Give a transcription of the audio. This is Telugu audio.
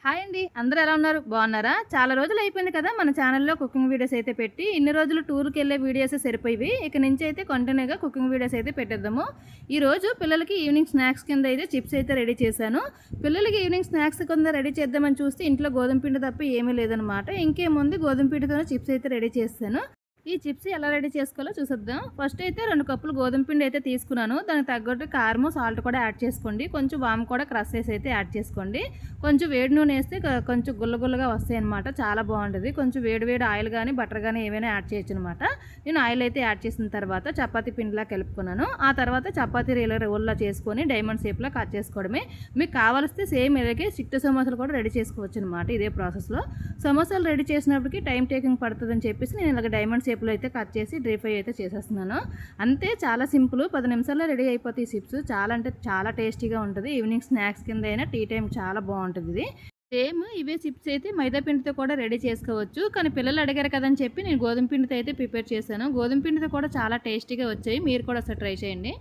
హాయ్ అండి. అందరూ ఎలా ఉన్నారు? బాగున్నారా? చాలా రోజులు అయిపోయింది కదా మన ఛానల్‌లో కుకింగ్ వీడియోస్ అయితే పెట్టి. ఇన్ని రోజులు టూర్‌కెళ్ళే వీడియోసే సరిపోయేవి. ఇక నుంచి అయితే కంటిన్యూగా కుకింగ్ వీడియోస్ అయితే పెట్టేద్దాము. ఈరోజు పిల్లలకి ఈవినింగ్ స్నాక్స్ కింద అయితే చిప్స్ అయితే రెడీ చేశాను. పిల్లలకి ఈవినింగ్ స్నాక్స్ కింద రెడీ చేద్దామని చూస్తే ఇంట్లో గోధుమ పిండి తప్ప ఏమీ లేదనమాట. ఇంకేముంది గోధుమ పిండితోనే చిప్స్ అయితే రెడీ చేశాను. ఈ చిప్స్ ఎలా రెడీ చేసుకోవాలో చూసేద్దాం. ఫస్ట్ అయితే 2 కప్పులు గోధుమ పిండి అయితే తీసుకున్నాను. దానికి తగ్గట్టు కారము, సాల్ట్ కూడా యాడ్ చేసుకోండి. కొంచెం వాము కూడా క్రష్ చేసి అయితే యాడ్ చేసుకోండి. కొంచెం వేడి నూనె వేస్తే కొంచెం గుల్లగుల్లగా వస్తాయన్నమాట. చాలా బాగుంటుంది. కొంచెం వేడి వేడి ఆయిల్ కానీ బటర్ కానీ ఏమైనా యాడ్ చేయొచ్చు అనమాట. నేను ఆయిల్ అయితే యాడ్ చేసిన తర్వాత చపాతీ పిండిలా కలుపుకున్నాను. ఆ తర్వాత చపాతీ రోల్లా చేసుకొని డైమండ్ షేప్లో కట్ చేసుకోవడమే. మీకు కావాల్స్తే సేమ్ ఇలాగే చిట్టు సమోసాలు కూడా రెడీ చేసుకోవచ్చు అనమాట. ఇదే ప్రాసెస్లో సమోసాలు రెడీ చేసినప్పటికీ టైం టేకింగ్ పడుతుందని చెప్పేసి నేను ఇలాగ డైమండ్ షేప్లో అయితే కట్ చేసి డ్రై ఫ్రై అయితే చేసేస్తున్నాను. అంతే, చాలా సింపుల్. 10 నిమిషాల్లో రెడీ అయిపోతాయి ఈ చిప్స్. చాలా అంటే చాలా టేస్టీగా ఉంటుంది. ఈవినింగ్ స్నాక్స్ కింద అయినా టీ టైం చాలా బాగుంటుంది ఇది. సేమ్ ఇవే చిప్స్ అయితే మైదా పిండితో కూడా రెడీ చేసుకోవచ్చు. కానీ పిల్లలు అడిగారు కదని చెప్పి నేను గోధుమ పిండితో అయితే ప్రిపేర్ చేశాను. గోధుమ పిండితో కూడా చాలా టేస్టీగా వచ్చాయి. మీరు కూడా ఒకసారి ట్రై చేయండి.